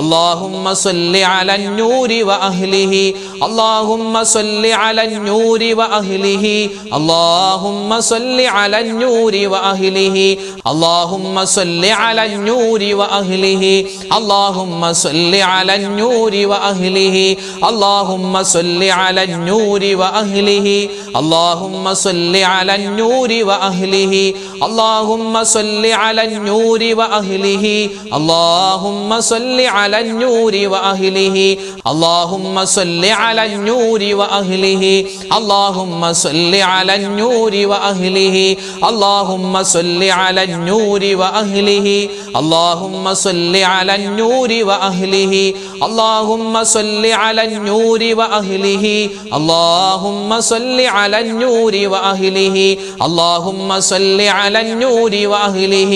اللهم صل على النور وأهله اللهم صل على النور وأهله اللهم صل على النور وأهله اللهم صل على النور وأهله اللهم صل على النور وأهله اللهم صل على النور وأهله اللهم صل على النور وأهله اللهم صل على النور وأهله اللهم صل على النور وأهله اللهم صل على النور وأهله اللهم صل على النور وأهله اللهم صل على النور وأهله اللهم صل على النور وأهله اللهم صل على النور وأهله اللهم صل على النور وأهله اللهم صل على النور وأهله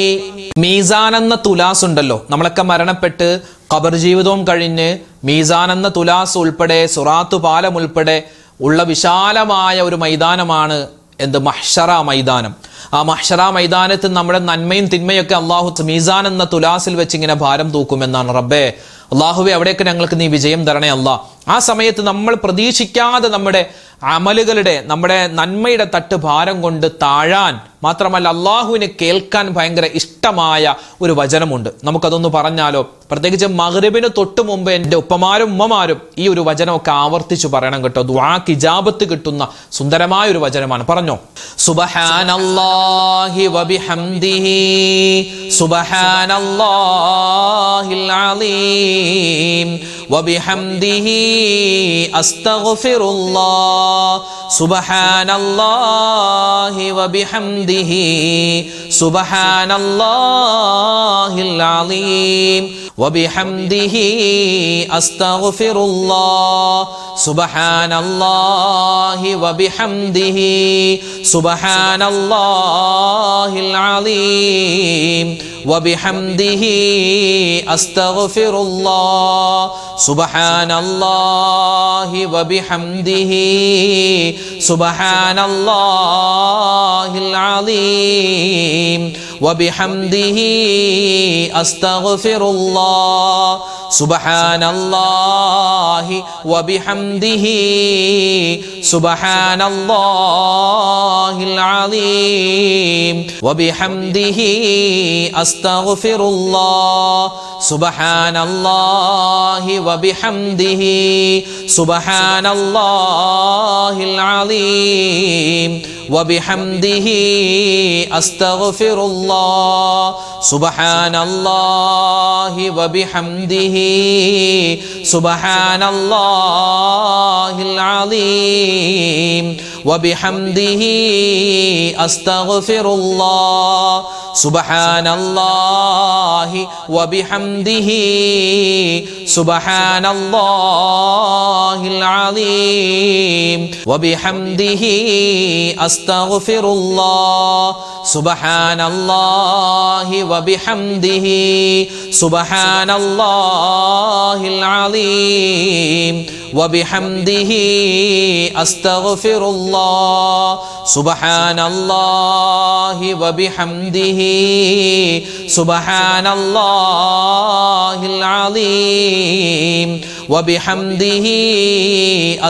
മീസാൻ എന്ന തുലാസ് ഉണ്ടല്ലോ, നമ്മളൊക്കെ മരണപ്പെട്ട് ഖബർ ജീവിതവും കഴിഞ്ഞ് മീസാൻ എന്ന തുലാസ് ഉൾപ്പെടെ സുറാത്തു പാലം ഉൾപ്പെടെ ഉള്ള വിശാലമായ ഒരു മൈതാനമാണ് എന്ത് മഹ്ശറ മൈതാനം. ആ മഹ്ശറ മൈതാനത്തിൽ നമ്മുടെ നന്മയും തിന്മയൊക്കെ അള്ളാഹു മീസാൻ എന്ന തുലാസിൽ വെച്ച് ഇങ്ങനെ ഭാരം തൂക്കുമെന്നാണ്. റബ്ബേ അള്ളാഹുവെ അവിടേക്ക് ഞങ്ങൾക്ക് നീ വിജയം തരണേ അല്ലാ. ആ സമയത്ത് നമ്മൾ പ്രതീക്ഷിക്കാതെ നമ്മുടെ അമലുകളുടെ നമ്മുടെ നന്മയുടെ തട്ട് ഭാരം കൊണ്ട് താഴാൻ മാത്രമല്ല അള്ളാഹുവിനെ കേൾക്കാൻ ഭയങ്കര ഇഷ്ടമായ ഒരു വചനമുണ്ട്. നമുക്കതൊന്ന് പറഞ്ഞാലോ? പ്രത്യേകിച്ച് മഗ്രിബിന് തൊട്ട് മുമ്പ് എൻ്റെ ഉപ്പമാരും ഉമ്മമാരും ഈ ഒരു വചനമൊക്കെ ആവർത്തിച്ചു പറയണം കേട്ടോ. ദുആക്ക് ഇജാബത്ത് കിട്ടുന്ന സുന്ദരമായ ഒരു വചനമാണ്. പറഞ്ഞോ, സുബ്ഹാനല്ലാഹി വബിഹംദിഹി സുബ്ഹാനല്ലാഹിൽ അലീം വബിഹംദിഹി അസ്തഗ്ഫിറുല്ലാഹ് സുബ്ഹാനല്ലാഹി വബിഹംദിഹി സുബ്ഹാനല്ലാഹിൽ അലീം വബിഹംദിഹി അസ്തഗ്ഫിറുല്ലാഹ് സുബ്ഹാനല്ലാഹി വബിഹംദിഹി സുബ്ഹാനല്ലാഹിൽ അലീം വബിഹംദിഹി അസ്തഗ്ഫിറുല്ലാഹ് സുബ്ഹാനല്ലാഹി വബിഹംദിഹി സുബ്ഹാനല്ലാഹിൽ അലീം വബിഹംദിഹി അസ്തഗ്ഫിറുല്ലാഹ് സുബ്ഹാനല്ലാഹി വബിഹംദിഹി സുബ്ഹാനല്ലാഹിൽ അലീം വബിഹംദിഹി അസ്തഗ്ഫിറുല്ലാഹ് സുബ്ഹാനല്ലാഹി വബിഹംദിഹി സുബ്ഹാനല്ലാഹിൽ അലീം വബിഹംദിഹി അസ്തഗ്ഫിറുല്ലാഹ് സുബ്ഹാനല്ലാഹി വബിഹംദിഹി സുബ്ഹാനല്ലാഹിൽ അലീം വബിഹംദിഹി അസ്തഗ്ഫിറുല്ലാഹ് സുബ്ഹാനല്ലാഹി വബിഹംദിഹി സുബ്ഹാനല്ലാഹിൽ അലീം വബിഹംദിഹി അസ്തഗ്ഫിറുല്ലാഹ് സുബ്ഹാനല്ലാഹി വബിഹംദിഹി സുബ്ഹാനല്ലാഹിൽ അലീം വബിഹംദിഹി അസ്തഗ്ഫിറുല്ലാഹ് സുബ്ഹാനല്ലാഹി വബിഹംദിഹി സുബ്ഹാനല്ലാഹിൽ അലീം വബിഹംദിഹി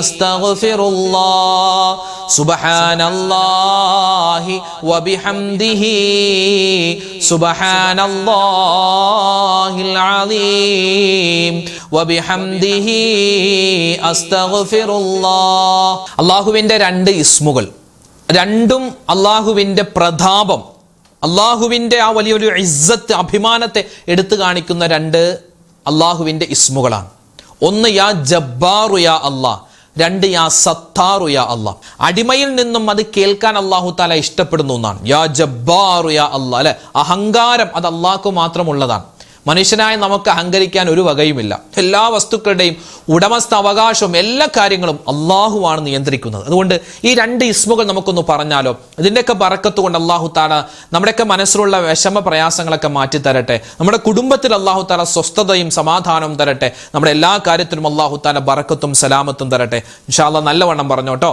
അസ്തഗ്ഫിറുല്ലാഹ് സുബ്ഹാനല്ലാഹി വബിഹംദിഹി സുബ്ഹാനല്ലാഹിൽ അലീം വബിഹംദിഹി അസ്തഗ്ഫിറുല്ലാഹ്. അല്ലാഹുവിൻ്റെ രണ്ട് ഇസ്മുകൾ, രണ്ടും അല്ലാഹുവിൻ്റെ പ്രതാപം, അല്ലാഹുവിൻ്റെ ആ വലിയൊരു ഇസ്സത്ത്, അഭിമാനത്തെ എടുത്തു കാണിക്കുന്ന രണ്ട് അല്ലാഹുവിൻ്റെ ഇസ്മുകളാണ്. ഒന്ന് യാ ജബ്ബാറു യാ അല്ലാഹ്, രണ്ട് യാ സത്താറു യാ അല്ലാഹ്. അടിമയിൽ നിന്നും അത് കേൾക്കാൻ അല്ലാഹു തആല ഇഷ്ടപ്പെടുന്ന ഒന്നാണ് യാ ജബ്ബാറു യാ അല്ലാഹ്, അല്ലെ? അഹങ്കാരം അത് അല്ലാഹ്ക്ക് മാത്രമുള്ളതാണ്. മനുഷ്യനായ നമുക്ക് അഹങ്കരിക്കാൻ ഒരു വകയുമില്ല. എല്ലാ വസ്തുക്കളുടെയും ഉടമസ്ഥ അവകാശവും എല്ലാ കാര്യങ്ങളും അള്ളാഹുവാണ് നിയന്ത്രിക്കുന്നത്. അതുകൊണ്ട് ഈ രണ്ട് ഇസ്മുകൾ നമുക്കൊന്ന് പറഞ്ഞാലോ. ഇതിൻ്റെയൊക്കെ ബറക്കത്ത് കൊണ്ട് അള്ളാഹു താല നമ്മുടെയൊക്കെ മനസ്സിലുള്ള വിഷമ പ്രയാസങ്ങളൊക്കെ മാറ്റി തരട്ടെ. നമ്മുടെ കുടുംബത്തിൽ അള്ളാഹു താല സ്വസ്ഥതയും സമാധാനവും തരട്ടെ. നമ്മുടെ എല്ലാ കാര്യത്തിലും അള്ളാഹു താല ബറക്കത്തും സലാമത്തും തരട്ടെ. ഇൻഷാ അല്ലാഹ് നല്ലവണ്ണം പറഞ്ഞോട്ടോ.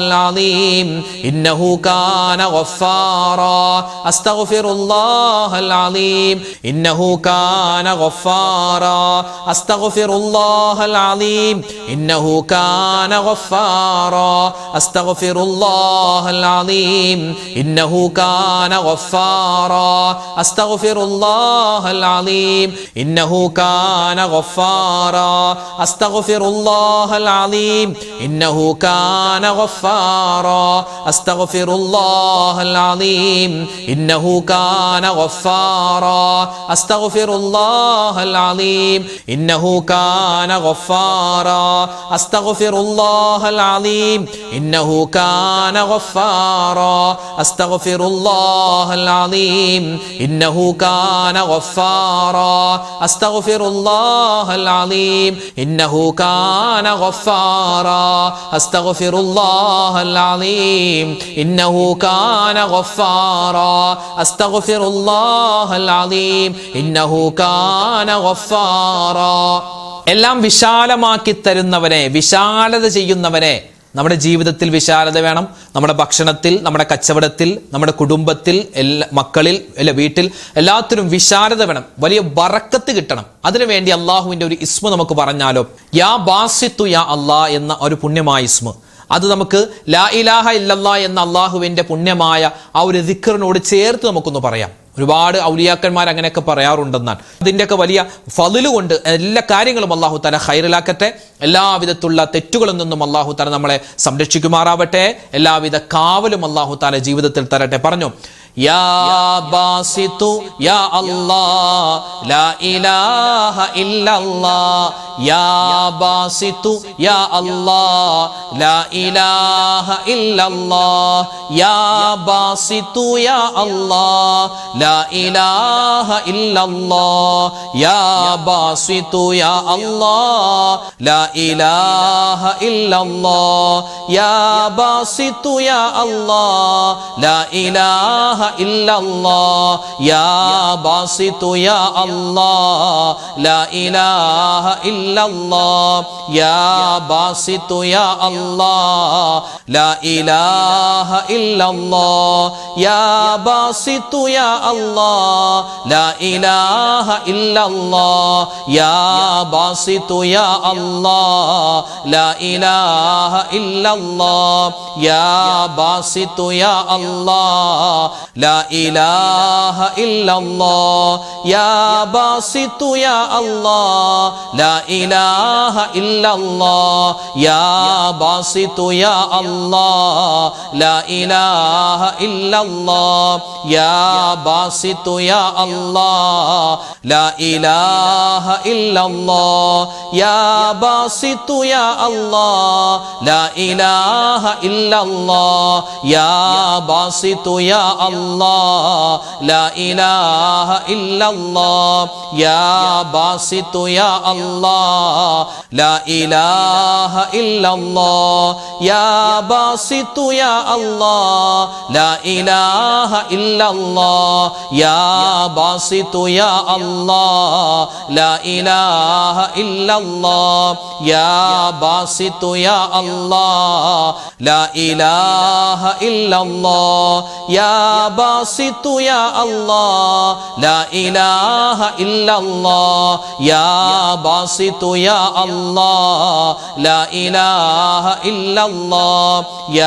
العظيم إنه كان غفارا أستغفر الله العظيم إنه كان غفارا أستغفر الله العظيم إنه كان غفارا أستغفر الله العظيم إنه كان غفارا أستغفر الله العظيم إنه كان غفارا أستغفر الله العظيم إنه كان غفارا أستغفر الله العظيم إنه كان غفارا أستغفر الله العظيم إنه كان غفارا أستغفر الله العظيم إنه كان غفارا أستغفر الله العظيم إنه كان غفارا أستغفر الله العظيم إنه كان غفارا أستغفر الله العظيم إنه كان غفارا أستغفر الله العظيم إنه كان غفارا എല്ലാം വിശാലമാക്കി തരുന്നവനെ, വിശാലത ചെയ്യുന്നവനെ. നമ്മുടെ ജീവിതത്തിൽ വിശാലത വേണം. നമ്മുടെ ഭക്ഷണത്തിൽ, നമ്മുടെ കച്ചവടത്തിൽ, നമ്മുടെ കുടുംബത്തിൽ, മക്കളിൽ, വീട്ടിൽ എല്ലാത്തിനും വിശാലത വേണം. വലിയ ബറക്കത്ത് കിട്ടണം. അതിനുവേണ്ടി അള്ളാഹുവിന്റെ ഒരു ഇസ്മ നമുക്ക് പറഞ്ഞാലോ? യാ ബാസിത്തു യാ അല്ലാ എന്ന ഒരു പുണ്യമായ ഇസ്മ. അത് നമുക്ക് ലാ ഇലാഹ ഇല്ലല്ലാ എന്ന അള്ളാഹുവിന്റെ പുണ്യമായ ആ ഒരു ദിക്റിനോട് ചേർത്ത് നമുക്കൊന്ന് പറയാം. ഒരുപാട് ഔലിയാക്കന്മാർ അങ്ങനെയൊക്കെ പറയാറുണ്ടെന്നാണ്. അതിൻ്റെയൊക്കെ വലിയ ഫളില് കൊണ്ട് എല്ലാ കാര്യങ്ങളും അല്ലാഹു തആല ഖൈറിലാക്കട്ടെ. എല്ലാവിധത്തുള്ള തെറ്റുകളിൽ നിന്നും അല്ലാഹു തആല നമ്മളെ സംരക്ഷിക്കുമാറാവട്ടെ. എല്ലാവിധ കാവലും അല്ലാഹു തആല ജീവിതത്തിൽ തരട്ടെ. പറഞ്ഞു യാ ബാസിത്തു യാ അല്ലാഹ് ലാ ഇലാഹ ഇല്ലല്ലാഹ് യാ ബാസിത്തു യാ അല്ലാഹ് ലാ ഇലാഹ ഇല്ലല്ലാഹ് യാ ബാസിത്തു യാ അല്ലാഹ് ലാ ഇലാഹ ഇല്ലല്ലാഹ് യാ ബാസിത്തു യാ അല്ലാഹ് ലാ ഇലാഹ ഇല്ലല്ലാഹ് യാ ബാസിത്തു യാ അല്ലാഹ് ലാ ഇലാഹ ഇല്ലല്ലാഹ് യാ ബാസിത്തു യാ അല്ലാഹ് ലാ ഇലാഹ ഇല്ലല്ലാഹ് യാ ബാസിത്തു യാ അല്ലാഹ് ലാ ഇലാഹ ഇല്ലല്ലാഹ് യാ ബാസിത്തു യാ അല്ലാഹ് ലാ ഇലാഹ ഇല്ലല്ലാഹ് യാ ബാസിത്തു യാ അല്ലാഹ് ലാ ഇലാഹ ഇല്ലല്ലാഹ് യാ ബാസിത്തു യാ അല്ലാഹ് ലാ ഇലാഹ ഇല്ലല്ലാഹ് യാ ബാസിത്തു യാ അല്ലാഹ് ലാ ഇലാഹ ഇല്ലല്ലാഹ് യാ ബാസിത്തു യാ അല്ലാഹ് ലാ ഇലാഹ ഇല്ലല്ലാഹ് യാ ബാസിത്തു യാ അല്ലാഹ് ലാ ഇലാഹ ഇല്ലല്ലാഹ് യാ ബാസിത്തു യാ അല്ലാഹ് ലാ ഇലാഹ ഇല്ലല്ലാഹ് യാ ബാസിത്തു യാ അല്ലാഹ് ലാ ഇലാഹ ഇല്ലല്ലാഹ് യാ ബാസിത്തു യാ അല്ലാഹ് ലാ ഇലാഹ ഇല്ലല്ലാഹ് യാ ബാസിത്തു യാ അല്ലാഹ് ലാ ഇലാഹ ഇല്ലല്ലാഹ് യാ ബാസിത്തു യാ അല്ലാഹ് ലാ ഇലാഹ ഇല്ലല്ലാഹ് യാ ബാസിത്തു യാ അല്ലാഹ് ലാ ഇലാഹ ഇല്ലല്ലാഹ് യാ ബാസിത്തു യാ അല്ലാഹ് ലാ ഇലാഹ ഇല്ലല്ലാഹ് യാ ബാസിത്തു യാ അല്ലാഹ് ലാ ഇലാഹ ഇല്ലല്ലാഹ് യാ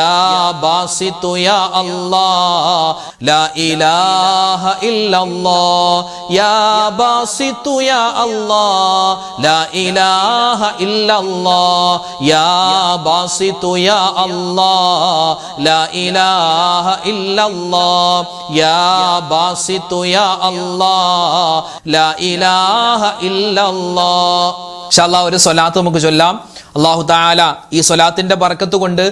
ബാസിത്തു യാ അല്ലാഹ് ലാ ഇലാഹ ഇല്ലല്ലാഹ് യാ ബാസിത്തു യാ അല്ലാഹ് ലാ ഇലാഹ ഇല്ലല്ലാഹ് യാ ബാസിത്തു യാ അല്ലാഹ് ലാ ഇലാഹ ഇല്ലല്ലാഹ് യാ ബാസിത്തു യാ അല്ലാഹ് ലാ ഇലാഹ ഇല്ലല്ലാഹ്. ഇൻഷാ അല്ലാഹ് ഒരു സ്വലാത്ത് നമുക്ക് ചൊല്ലാം. അല്ലാഹു തആല ഈ സ്വലാത്തിന്റെ ബർക്കത്ത് കൊണ്ട്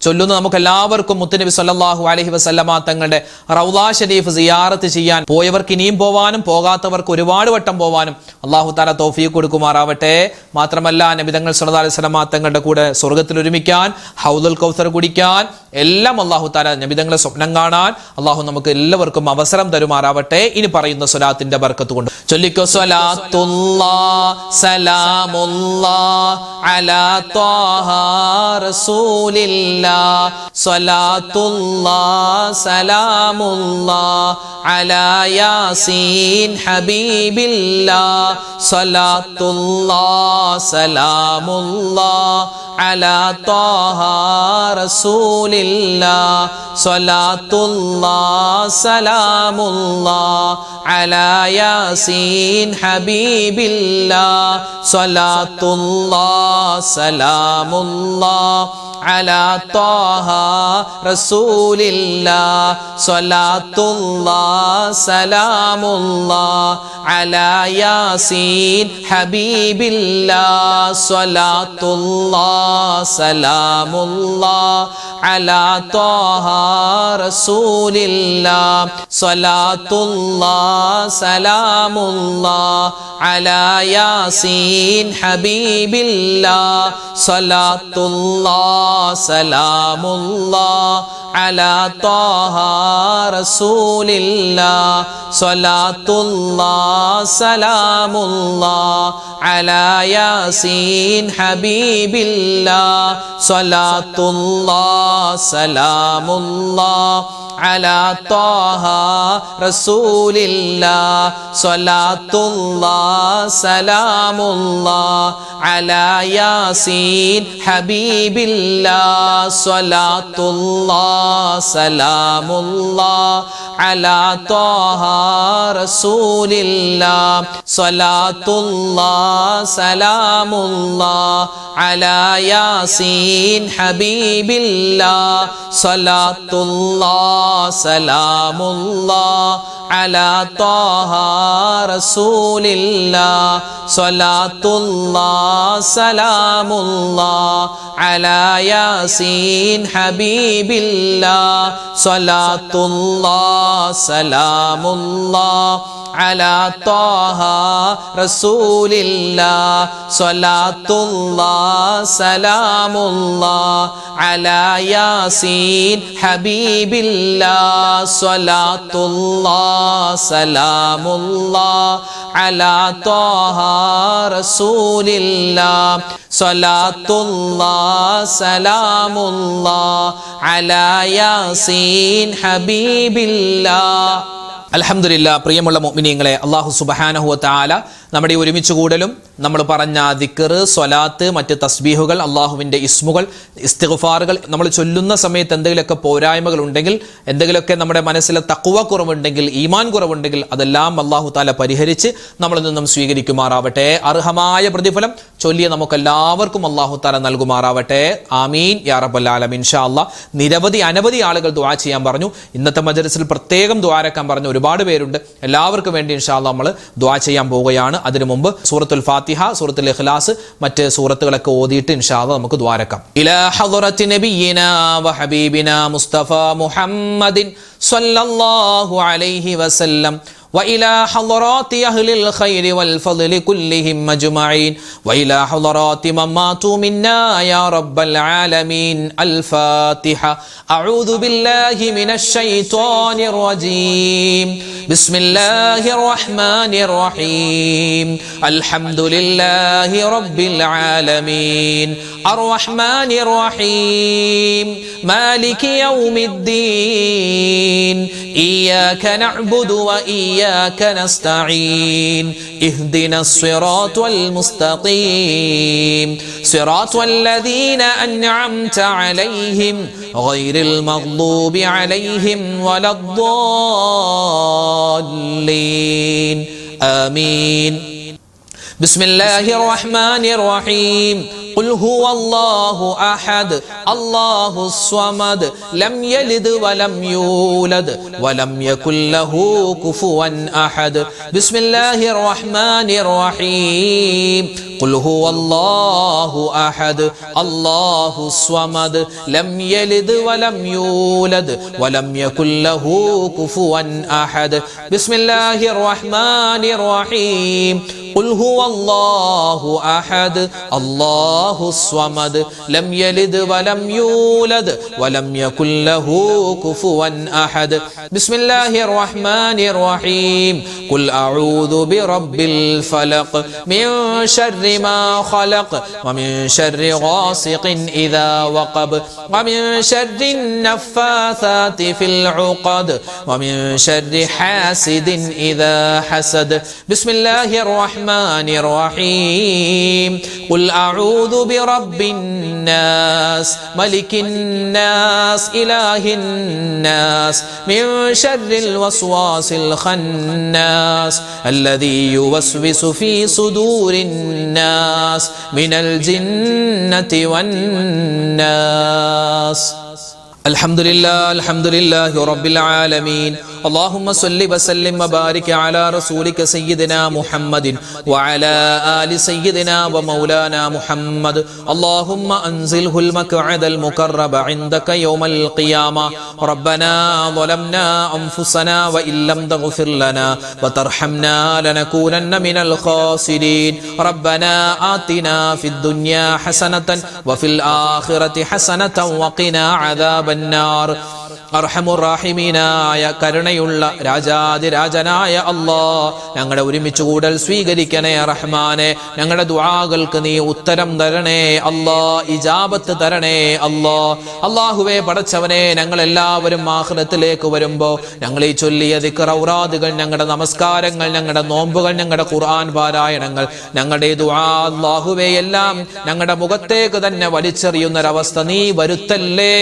ചൊല്ലുന്ന നമുക്ക് എല്ലാവർക്കും മുത്തുനബി സല്ലല്ലാഹു അലൈഹി വസല്ലമ തങ്ങളുടെ റൗള ഷരീഫ് സിയാറത്ത് ചെയ്യാൻ പോയവർക്ക് ഇനിയും പോവാനും പോകാത്തവർക്ക് ഒരുപാട് വട്ടം പോവാനും അല്ലാഹു തആല തൗഫീഖ് കൊടുക്കുമാറാവട്ടെ. മാത്രമല്ല നബി തങ്ങൾ സല്ലല്ലാഹു അലൈഹി വസല്ലമ തങ്ങളുടെ കൂടെ സ്വർഗ്ഗത്തിൽ ഒരുമിക്കാൻ, ഹൗദുൽ കൗസർ കുടിക്കാൻ എല്ലാം അല്ലാഹു തആല നബിതങ്ങളെ സ്വപ്നം കാണാൻ അല്ലാഹു നമുക്ക് എല്ലാവർക്കും അവസരം തരുമാറാവട്ടെ. ഇനി പറയുന്ന സ്വലാത്തിന്റെ ബർക്കത്ത് കൊണ്ട് ചൊല്ലിക്കോ. സ്വലാത്തുല്ലാഹ് സലാമുല്ലാഹ് അലാ ത്വാഹ റസൂലില്ലാഹ്. സ്വലാത്തുല്ലാഹ് സലാമുല്ലാഹ് അലാ യാസീൻ ഹബീബില്ലാഹ്. സ്വലാത്തുല്ലാഹ് സലാമുല്ലാഹ് അലാ ത്വാഹ റസൂലില്ലാഹ്. സ്വലാത്തുല്ലാഹ് സലാമുല്ലാഹ് അലാ യാസീൻ ഹബീബില്ലാഹ്. സ്വലാത്തുല്ലാഹ് സലാമുല്ലാഹ് അലാ ത്വാഹ റസൂലില്ലാഹ്. സ്വലാത്തുല്ലാഹ് സലാമുല്ലാഹ് അലാ യാസീൻ ഹബീബില്ലാഹ്. സ്വലാത്തുല്ലാഹ് സലാമുല്ലാഹ് അലാ ത്വാഹ റസൂലില്ലാഹ്. സ്വലാത്തുല്ലാഹ് സലാമുല്ലാഹ് അലാ യാസീൻ ഹബീബില്ലാഹ്. സ്വലാത്തുല്ലാഹ് സലാമുല്ലാഹ് അലാ ത്വാഹ റസൂലില്ലാഹ്. സ്വലാത്തുല്ലാഹ് സലാമുല്ലാഹ് അലാ യാസീൻ ഹബീബില്ലാഹ്. സ്വലാത്തുല്ലാഹ് സലാമുല്ലാഹ് അലാ ത്വാഹ റസൂലില്ലാഹ്. സ്വലാത്തുല്ലാഹ് സലാമുല്ലാഹ് അലാ യാസീൻ ഹബീബില്ലാഹ്. സ്വലാത്തുല്ലാഹ് സലാമുല്ലാഹ് അലാ ത്വാഹ റസൂലില്ലാഹ്. സ്വലാത്തുല്ലാഹ് സലാമുല്ലാഹ് അലാ യാസീൻ ഹബീബില്ലാഹ്. സ്വലാത്തുല്ലാഹ് സലാമുല്ലാഹ് അലാ ത്വാഹ റസൂലില്ലാഹ്. സ്വലാത്തുല്ലാഹ് സലാമുല്ലാഹ് അലാ യാസീൻ ഹബീബില്ലാഹ്. സ്വലാത്തുല്ലാഹ് സലാമുല്ലാഹ് അലാ ത്വാഹ റസൂലില്ലാഹ്. സ്വലാത്തുല്ലാഹ് സലാമുല്ലാഹ് അലാ യാസീൻ ഹബീബില്ലാഹ്. സ്വലാത്തുല്ലാഹ് സലാമുല്ലാഹ് അലാ ത്വാഹ റസൂലില്ലാഹ്. സ്വലാത്തുല്ലാഹ് സലാമുല്ലാഹ് അലാ യാസീൻ ഹബീബില്ലാഹ്. അൽഹംദുലില്ലാഹ്. പ്രിയമുള്ള മുഅ്മിനീങ്ങളെ, അല്ലാഹു സുബ്ഹാനഹു വ തആല നമ്മുടെ ഒരുമിച്ച് കൂടലും നമ്മൾ പറഞ്ഞ ദിക്ർ, സ്വലാത്ത്, മറ്റ് തസ്ബീഹുകൾ, അള്ളാഹുവിൻ്റെ ഇസ്മുകൾ, ഇസ്തിഗ്ഫാറുകൾ നമ്മൾ ചൊല്ലുന്ന സമയത്ത് എന്തെങ്കിലുമൊക്കെ പോരായ്മകൾ ഉണ്ടെങ്കിൽ, എന്തെങ്കിലുമൊക്കെ നമ്മുടെ മനസ്സിലെ തഖ്വ കുറവുണ്ടെങ്കിൽ, ഈമാൻ കുറവുണ്ടെങ്കിൽ അതെല്ലാം അല്ലാഹു തആല പരിഹരിച്ച് നമ്മളിൽ നിന്നും സ്വീകരിക്കുമാറാവട്ടെ. അർഹമായ പ്രതിഫലം ചൊല്ലിയ നമുക്കെല്ലാവർക്കും അല്ലാഹു തആല നൽകുമാറാവട്ടെ. ആമീൻ യാ റബ്ബൽ ആലമീൻ. ഇൻഷാ അല്ലാഹ് അനവധി ആളുകൾ ദുആ ചെയ്യാൻ പറഞ്ഞു. ഇന്നത്തെ മജ്‌ലിസിൽ പ്രത്യേകം ദുആരക്കാൻ പറഞ്ഞ ഒരുപാട് പേരുണ്ട്. എല്ലാവർക്കും വേണ്ടി ഇൻഷാ അല്ലാഹ് നമ്മൾ ദുആ ചെയ്യാൻ പോവുകയാണ്. അതിനു മുമ്പ് സൂറത്തുൽ ഫാത്തിഹ, സൂറത്തുൽ ഇഖ്ലാസ്, മറ്റ് സൂറത്തുകളൊക്കെ ഓതിയിട്ട് ഇൻഷാ അല്ലാഹ് നമുക്ക് ദുആരക്കാം. ഇലാ ഹളറത്തി നബിയിനാ വ ഹബീബിനാ മുസ്തഫ മുഹമ്മദിൻ സ്വല്ലല്ലാഹു അലൈഹി വസല്ലം وإلى حضرات أهل الخير والفضل كلهم أجمعين وإلى حضرات من ماتوا منا يا رب العالمين. الفاتحة. أعوذ بالله من الشيطان الرجيم. بسم الله الرحمن الرحيم. الحمد لله رب العالمين الرحمن الرحيم مالك يوم الدين إياك نعبد وإياك نستعين اهدنا الصراط المستقيم صراط الذين أنعمت عليهم غير المغضوب عليهم ولا الضالين آمين. بسم الله الرحمن الرحيم. قل هو الله أحد الله الصمد لم يلد ولم يولد ولم يكن له كفوا أحد. بسم الله الرحمن الرحيم. قل هو الله أحد الله الصمد لم يلد ولم يولد ولم يكن له كفوا أحد. بسم الله الرحمن الرحيم. ഖുൽ ഹുവല്ലാഹു അഹദ് അല്ലാഹുസ് സ്വമദ് ലം യലിദ് വലം യൂലദ് വലം യകുൽ ലഹു കുഫുവൻ അഹദ്. ബിസ്മില്ലാഹിർ റഹ്മാനിർ റഹീം. ഖുൽ അഊദു ബിറബ്ബിൽ ഫലഖ് മിൻ ശർരി മാ ഖലഖ് വമിൻ ശർരി ഗാസിഖിൻ ഇദാ വഖബ് വമിൻ ശർരിൻ നഫ്ഫാസാതി ഫിൽ ഉഖദ് വമിൻ ശർരി ഹാസിദിൻ ഇദാ ഹസദ്. ബിസ്മില്ലാഹിർ റഹ്മാനിർ റഹീം. ഖുൽ അഊദു ബിറബ്ബിൻ നാസ് മലികിൻ നാസ് ഇലാഹിൻ നാസ് മിൻ ശർരിൽ വസ്വാസിൽ ഖന്നാസ് الذي يوسوس في صدور الناس من الجنة والناس. الحمد لله رب العالمين. اللهم صل وسلم وبارك على رسولك سيدنا محمد وعلى آل سيدنا ومولانا محمد. اللهم أنزله المقعد المقرب عندك يوم القيامة. ربنا ظلمنا أنفسنا وإن لم تغفر لنا وترحمنا لنكونن من الخاسرين. ربنا آتنا في الدنيا حسنة وفي الآخرة حسنة وقنا عذاب النار. അർഹമുറാഹിമീനായ കരുണയുള്ള രാജാതിരാജനായ അല്ലാഹ്, ഞങ്ങളുടെ ഒരുമിച്ച് കൂടൽ സ്വീകരിക്കണേ റഹ്മാനെ. ഞങ്ങളുടെ ദുആകൾക്ക് നീ ഉത്തരം തരണേ അല്ലാഹ്, ഇജാബത്ത് തരണേ അല്ലാഹ്. അല്ലാഹുവേ പടച്ചവനെ, ഞങ്ങളെല്ലാവരും ആഖിറത്തിലേക്ക് വരുമ്പോൾ ഞങ്ങൾ ഈ ചൊല്ലിയ ദിക്ർ ഔറാദുകൾ, ഞങ്ങളുടെ നമസ്കാരങ്ങൾ, ഞങ്ങളുടെ നോമ്പുകൾ, ഞങ്ങളുടെ ഖുർആൻ പാരായണങ്ങൾ, ഞങ്ങളുടെ ദുആ അല്ലാഹുവേ എല്ലാം ഞങ്ങളുടെ മുഖത്തേക്ക് തന്നെ വലിച്ചെറിയുന്നൊരവസ്ഥ നീ വരുത്തല്ലേ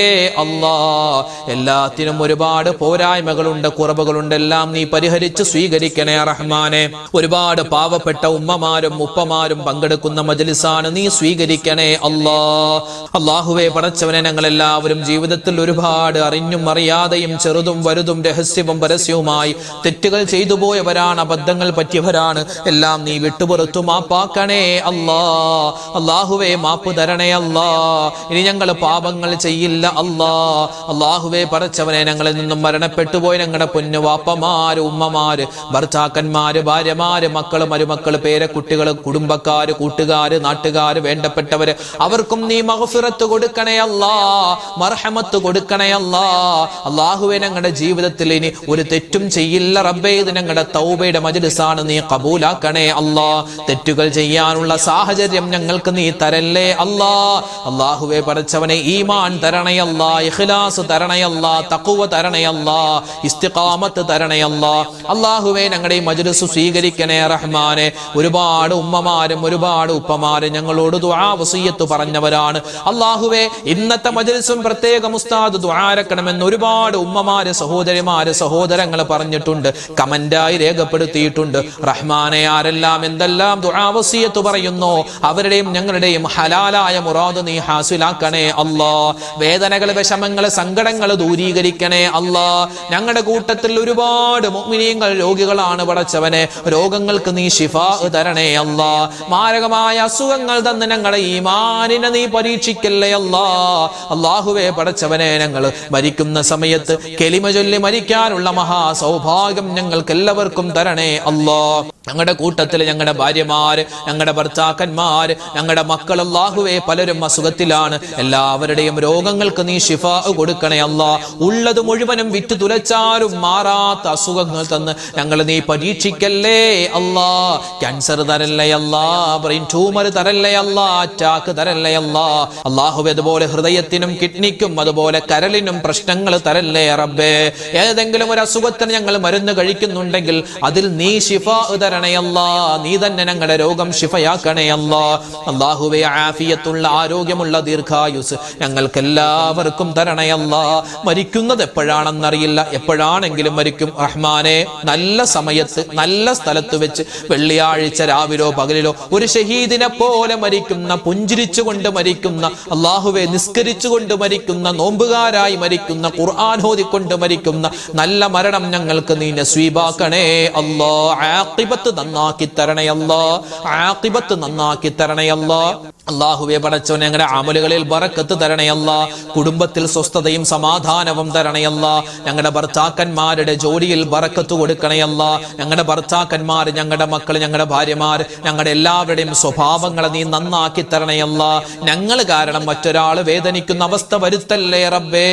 അല്ലാഹ്. എല്ലാത്തിനും ഒരുപാട് പോരായ്മകളുണ്ട്, കുറവുകളുണ്ട്, എല്ലാം നീ പരിഹരിച്ച് സ്വീകരിക്കണേ റഹ്മാനെ. ഒരുപാട് പാവപ്പെട്ട ഉമ്മമാരും ഉപ്പമാരും പങ്കെടുക്കുന്ന മജ്ലിസാണ്, നീ സ്വീകരിക്കണേ അല്ലാഹ്. അല്ലാഹുവേ പടച്ചവനെ, ഞങ്ങളെല്ലാവരും ജീവിതത്തിൽ ഒരുപാട് അറിഞ്ഞും അറിയാതെയും ചെറുതും വലുതും രഹസ്യവും പരസ്യവുമായി തെറ്റുകൾ ചെയ്തു പോയവരാണ്, അബദ്ധങ്ങൾ പറ്റിയവരാണ്. എല്ലാം നീ വിട്ടുപുറത്തു മാപ്പാക്കണേ അല്ലാഹ്. അല്ലാഹുവേ മാപ്പ് തരണേ അല്ലാഹ്. ഇനി ഞങ്ങൾ പാപങ്ങൾ ചെയ്യില്ല അല്ലാഹ്. അല്ലാഹുവേ പടച്ചവനെ, ഞങ്ങളിൽ നിന്നും മരണപ്പെട്ടുപോയി ഞങ്ങളുടെ പൊന്നു വാപ്പമാര്, ഉമ്മമാര്, ഭർത്താക്കന്മാര്, ഭാര്യമാര്, മക്കള്, മരുമക്കള്, പേരക്കുട്ടികള്, കുടുംബക്കാര്, കൂട്ടുകാര്, നാട്ടുകാര്, വേണ്ടപ്പെട്ടവര്, അവർക്കും നീ മഗ്ഫിറത്ത് കൊടുക്കണേ അല്ലാഹ്, മർഹമത്ത് കൊടുക്കണേ അല്ലാഹ്. അല്ലാഹുവേ, ഞങ്ങളുടെ ജീവിതത്തിൽ ഇനി ഒരു തെറ്റും ചെയ്യില്ല റബ്ബേ. ഇത് ഞങ്ങളുടെ തൗബയുടെ മജ്ലിസാണ്, നീ ഖബൂലാക്കണേ അല്ലാഹ്. തെറ്റുകൾ ചെയ്യാനുള്ള സാഹചര്യം ഞങ്ങൾക്ക് നീ തരല്ലേ അല്ലാഹ്. അല്ലാഹുവേ പടച്ചവനെ, ഈമാൻ തരണേ അല്ലാഹ്, ഇഖ്ലാസ് തരണേ അല്ലാഹ്, തഖ്വ തരണേ അല്ലാഹ്, ഇസ്തിഖാമത്ത് തരണേ അല്ലാഹ്. അല്ലാഹുവേ, ഞങ്ങളുടെ ഈ മജ്ലിസ് സ്വീകരിക്കണേ റഹ്മാനെ. ഒരുപാട് ഉമ്മമാരും ഒരുപാട് ഉപ്പമാരും ഞങ്ങളോട് ദുആ വസിയ്യത്ത് പറഞ്ഞവരാണ്. അല്ലാഹുവേ, ഇന്നത്തെ മജ്ലിസും പ്രത്യേകം ഉസ്താദ് ദുആരക്കണമെന്ന് ഒരുപാട് ഉമ്മമാര്, സഹോദരിമാര്, സഹോദരങ്ങൾ പറഞ്ഞിട്ടുണ്ട്, കമന്റായി രേഖപ്പെടുത്തിയിട്ടുണ്ട്. റഹ്മാനെ, ആരെല്ലാം എന്തെല്ലാം ദുആ വസിയ്യത്ത് പറയുന്നു അവരുടെയും ഞങ്ങളുടെയും ഹലാലായ മുറാദ് നീ ഹാസിലാക്കണേ അല്ലാഹ്. വേദനകൾ, വിഷമങ്ങൾ, സങ്കടങ്ങൾ ദൂരീകരിക്കണേ അല്ലാഹ്. ഞങ്ങളുടെ കൂട്ടത്തിൽ ഒരുപാട് മുഅ്മിനീങ്ങൾ രോഗികളാണ് പടച്ചവനെ. രോഗങ്ങൾക്ക് നീ ശിഫാ തരണേ അല്ലാഹ്. മാരകമായ അസുഖങ്ങൾ തന്ന് ഞങ്ങളുടെ ഈമാനിനെ നീ പരീക്ഷിക്കല്ലേ അല്ലാഹ്. അല്ലാഹുവേ പടച്ചവനെ, ഞങ്ങൾ മരിക്കുന്ന സമയത്ത് കലിമ ചൊല്ലി മരിക്കാനുള്ള മഹാ സൗഭാഗ്യം ഞങ്ങൾക്ക് എല്ലാവർക്കും തരണേ അല്ലാഹ്. ഞങ്ങളുടെ കൂട്ടത്തിൽ ഞങ്ങളുടെ ഭാര്യമാര്, ഞങ്ങളുടെ ഭർത്താക്കന്മാര്, ഞങ്ങളുടെ മക്കൾ, അല്ലാഹുവേ പലരും അസുഖത്തിലാണ്. എല്ലാവരുടെയും രോഗങ്ങൾക്ക് നീ ശിഫാ കൊടുക്കണേ അല്ലാഹ്. ഉള്ളത് മുഴുവനും വിറ്റ് തുലച്ചാലും മാറാത്ത അസുഖങ്ങൾ തന്ന് ഞങ്ങൾ നീ പരീക്ഷിക്കല്ലേ അല്ലാഹ്. ക്യാൻസർ തരല്ലേ അല്ലാഹ്, ബ്രെയിൻ ട്യൂമർ തരല്ലേ അല്ലാഹ്, അറ്റാക്ക് തരല്ലേ അല്ലാഹ്. അല്ലാഹുവേ, അതുപോലെ ഹൃദയത്തിനും കിഡ്നിക്കും അതുപോലെ കരളിനും പ്രശ്നങ്ങൾ തരല്ലേ റബ്ബേ. ഏതെങ്കിലും ഒരു അസുഖത്തിന് ഞങ്ങൾ മരുന്ന് കഴിക്കുന്നുണ്ടെങ്കിൽ അതിൽ നീ ശിഫാ തരണേ അല്ലാഹ്. നീ തന്നെ ഞങ്ങളുടെ രോഗം ശിഫയാക്കണേ അല്ലാഹ്. അല്ലാഹുവേ, ആഫിയത്തുള്ള ആരോഗ്യമുള്ള ദീർഘായുസ് ഞങ്ങൾക്ക് എല്ലാവർക്കും തരണേ അല്ലാഹ്. മരിക്കുന്നത് എപ്പോഴാണെന്നറിയില്ല, എപ്പോഴാണെങ്കിലും മരിക്കും റഹ്മാനെ. നല്ല സമയത്ത് നല്ല സ്ഥലത്ത് വെച്ച് വെള്ളിയാഴ്ച രാവിലോ പകലിലോ ഒരു ഷഹീദിനെ പോലെ മരിക്കുന്ന, പുഞ്ചിരിച്ചുകൊണ്ട് മരിക്കുന്ന, അല്ലാഹുവേ നിസ്കരിച്ചുകൊണ്ട് മരിക്കുന്ന, നോമ്പുകാരായി മരിക്കുന്ന, ഖുർആൻ ഓതിക്കൊണ്ട് മരിക്കുന്ന നല്ല മരണം ഞങ്ങൾക്ക് നീ നസീബാക്കണേ അല്ലാഹ്. ആഖിബത്ത് നന്നാക്കി തരണേ അല്ലാഹ്, ആഖിബത്ത് നന്നാക്കി തരണേ അല്ലാഹ്. അല്ലാഹുവേ പടച്ചവനെ ഞങ്ങളുടെ അമലുകളിൽ ബറക്കത്ത് തരണേ അല്ലാ, കുടുംബത്തിൽ സ്വസ്ഥതയും സമാധാനവും തരണേ അല്ലാ, ഞങ്ങളുടെ ഭർത്താക്കന്മാരുടെ ജോലിയിൽ ബറക്കത്ത് കൊടുക്കണേ അല്ലാ, ഞങ്ങളുടെ ഭർത്താക്കന്മാർ, ഞങ്ങളുടെ മക്കൾ, ഞങ്ങളുടെ ഭാര്യമാർ, ഞങ്ങളുടെ എല്ലാവരുടെയും സ്വഭാവങ്ങളെ നീ നന്നാക്കി തരണേ അല്ലാ. ഞങ്ങൾ കാരണം മറ്റൊരാൾ വേദനിക്കുന്ന അവസ്ഥ വരുത്തല്ലേ റബ്ബേ,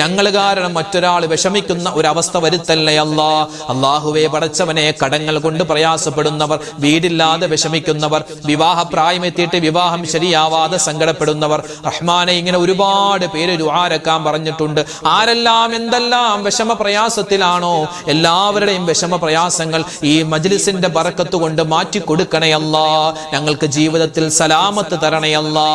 ഞങ്ങൾ കാരണം മറ്റൊരാൾ വിഷമിക്കുന്ന ഒരു അവസ്ഥ വരുത്തല്ലേ അല്ലാ. അല്ലാഹുവേ പടച്ചവനെ കടങ്ങൾ കൊണ്ട് പ്രയാസപ്പെടുന്നവർ, വീടില്ലാതെ വിഷമിക്കുന്നവർ, വിവാഹപ്രായമെത്തിയിട്ട് വിവാഹം ശരിയാവാതെ സങ്കടപ്പെടുന്നവർ, റഹ്മാനെ ഇങ്ങനെ ഒരുപാട് പേര് ദുആരക്കാൻ പറഞ്ഞിട്ടുണ്ട്. ആരെല്ലാം എന്തെല്ലാം വിഷമ പ്രയാസത്തിലാണോ എല്ലാവരുടെയും വിഷമ പ്രയാസങ്ങൾ ഈ മജ്ലിസിന്റെ ബറക്കത്ത് കൊണ്ട് മാറ്റി കൊടുക്കണേ അല്ലാ. ഞങ്ങൾക്ക് ജീവിതത്തിൽ സലാമത്ത് തരണേ അല്ലാ,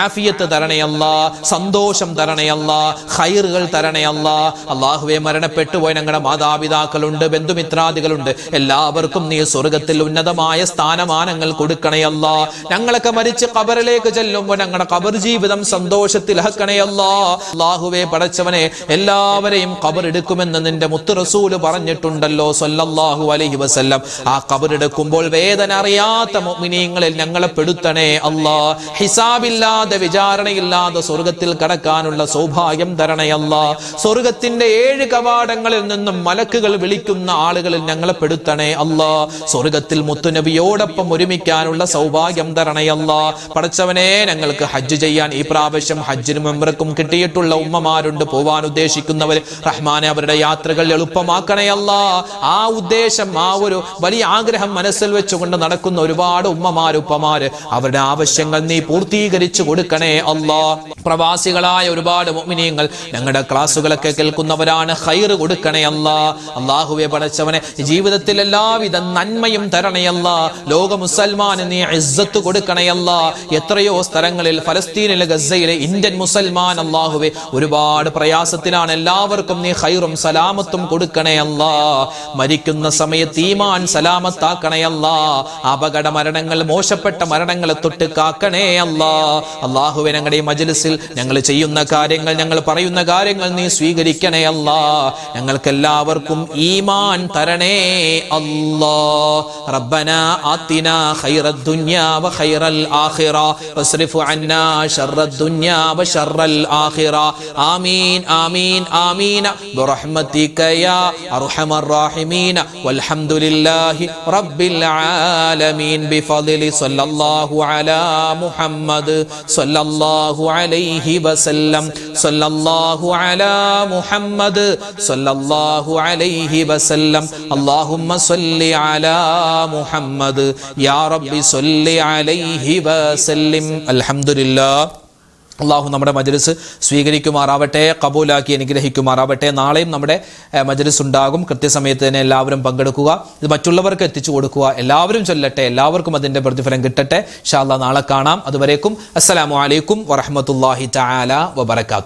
ആഫിയത്ത് തരണേ അല്ലാ, സന്തോഷം തരണേ അല്ലാ, ഖൈറുകൾ തരണേ അല്ലാ. അല്ലാഹുവേ മരണപ്പെട്ടു പോയ ഞങ്ങളുടെ മാതാപിതാക്കളുണ്ട്, ബന്ധുമിത്രാദികളുണ്ട്, എല്ലാവർക്കും നീ സ്വർഗത്തിൽ ഉന്നതമായ സ്ഥാനമാനങ്ങൾ കൊടുക്കണേ അല്ലാ. ഞങ്ങളൊക്കെ മരിച്ച് ഖബറിലേക്ക് ചെല്ലുമ്പോൾ ഞങ്ങളുടെ ഖബർ ജീവിതം സന്തോഷത്തിലാക്കണേ അല്ലാ. അല്ലാഹുവേ പടച്ചവനെ എല്ലാവരെയും ഖബർ എടുക്കുമെന്ന് നിന്റെ മുത്ത് റസൂല് പറഞ്ഞിട്ടുണ്ടല്ലോ സ്വല്ലല്ലാഹു അലൈഹി വസല്ലം. ആ ഖബർ എടുക്കുമ്പോൾ വേദന അറിയാത്ത മുഅ്മിനീങ്ങളിൽ ഞങ്ങളെ പെടുത്തണേ അല്ലാ. ഹിസാബില്ലാതെ വിചാരണയില്ലാതെ സ്വർഗത്തിൽ കടക്കാനുള്ള സൗഭാഗ്യം തരണേ അല്ലാ. സ്വർഗത്തിന്റെ 7 കവാടങ്ങളിൽ നിന്നും മലക്കുകൾ വിളിക്കുന്ന ആളുകളിൽ ഞങ്ങളെ പെടുത്തണേ അല്ലാ. സ്വർഗത്തിൽ മുത്തുനബിയോടൊപ്പം ഒരുമിക്കാനുള്ള സൗഭാഗ്യം തരണേ അല്ലാ. പടച്ചവനെ ഞങ്ങൾക്ക് ഹജ്ജ് ചെയ്യാൻ ഈ പ്രാവശ്യം ഹജ്ജിനും ഉംറക്കും കിട്ടിയിട്ടുള്ള ഉമ്മമാരുണ്ട്, പോവാൻ ഉദ്ദേശിക്കുന്നവർ, റഹ്മാനെ അവരുടെ യാത്രകൾ എളുപ്പമാക്കണേ അല്ലാ. ആ ഉദ്ദേശം, ആ ഒരു വലിയ ആഗ്രഹം മനസ്സിൽ വെച്ചുകൊണ്ട് നടക്കുന്ന ഒരുപാട് ഉമ്മമാര്, ഉപ്പമാര്, അവരുടെ ആവശ്യങ്ങൾ നീ പൂർത്തീകരിച്ചു കൊടുക്കണേ അല്ലാ. പ്രവാസികളായ ഒരുപാട് മുഅ്മിനീങ്ങൾ ഞങ്ങളുടെ ക്ലാസ്സുകളൊക്കെ കേൾക്കുന്നവരാണ്, ഖൈർ കൊടുക്കണേ അല്ലാ. അല്ലാഹുവേ പടച്ചവനെ ജീവിതത്തിൽ എല്ലാവിധ നന്മയും തരണേ അല്ലാ. ലോക മുസൽമാന് നീ ഇസ്സത്ത് കൊടുക്കണേ അല്ലാ. എത്രയോ സ്ഥലങ്ങളിൽ, ഫലസ്തീനിലെ, ഗസയിലെ ഇന്ത്യൻ മുസൽമാൻ അല്ലാഹുവേ ഒരുപാട് പ്രയാസത്തിലാണ്. എല്ലാവർക്കും നീ ഖൈറും സലാമത്തും കൊടുക്കണേ അല്ലാ. മരിക്കുന്ന സമയത്ത് ഈമാൻ സലാമത്താക്കണേ അല്ലാ. അപകട മരണങ്ങൾ, മോശപ്പെട്ട മരണങ്ങളെ തൊട്ട് കാക്കണേ അല്ലാ. അല്ലാഹുവേ ഞങ്ങളുടെ ഈ മജ്ലിസിൽ ഞങ്ങൾ ചെയ്യുന്ന കാര്യങ്ങൾ, ഞങ്ങൾ പറയുന്ന കാര്യങ്ങൾ നീ സ്വീകരിക്കണേ അല്ലാ. ഞങ്ങൾക്ക് എല്ലാവർക്കും ഈമാൻ തരണേ അല്ലാ. റബ്ബനാ ആതിനാ ഖൈറദ് ദുനിയാ വ ഖൈറൽ ആഖിറ വസ്രിഫ് അന്നാ ശർറദ് ദുനിയാ വ ശർറൽ ആഖിറ. ആമീൻ ആമീൻ ആമീൻ ബിറഹ്മതിക യാ അർഹമർ റഹീമീൻ വൽഹംദുലില്ലാഹി റബ്ബിൽ ആലമീൻ ബിഫദ്ലി സ്വല്ലല്ലാഹു അലാ മുഹമ്മദ് സ്വല്ലല്ലാഹു അലൈഹി വസല്ലം സ്വല്ലല്ലാഹു അലാ മുഹമ്മദ് സ്വല്ലല്ലാഹു അലൈഹി വസല്ലം. അല്ലാഹുമ്മ സ്വല്ലി അലാ മുഹമ്മദ് യാ റബ്ബി സ്വല്ലി അലൈഹി വസല്ലം. അൽഹംദുലില്ലാഹ്. അള്ളാഹു നമ്മുടെ മജ്ലിസ് സ്വീകരിക്കുമാറാവട്ടെ, കബൂലാക്കി അനുഗ്രഹിക്കുമാറാവട്ടെ. നാളെയും നമ്മുടെ മജ്ലിസ് ഉണ്ടാകും. കൃത്യസമയത്ത് തന്നെ എല്ലാവരും പങ്കെടുക്കുക, ഇത് മറ്റുള്ളവർക്ക് എത്തിച്ചു കൊടുക്കുക. എല്ലാവരും ചൊല്ലട്ടെ, എല്ലാവർക്കും അതിൻ്റെ പ്രതിഫലം കിട്ടട്ടെ. ഇൻഷാ അല്ലാഹ് നാളെ കാണാം. അതുവരേക്കും അസ്സലാമു അലൈക്കും വറഹ്മത്തുള്ളാഹി തആല വബറകാതുഹു.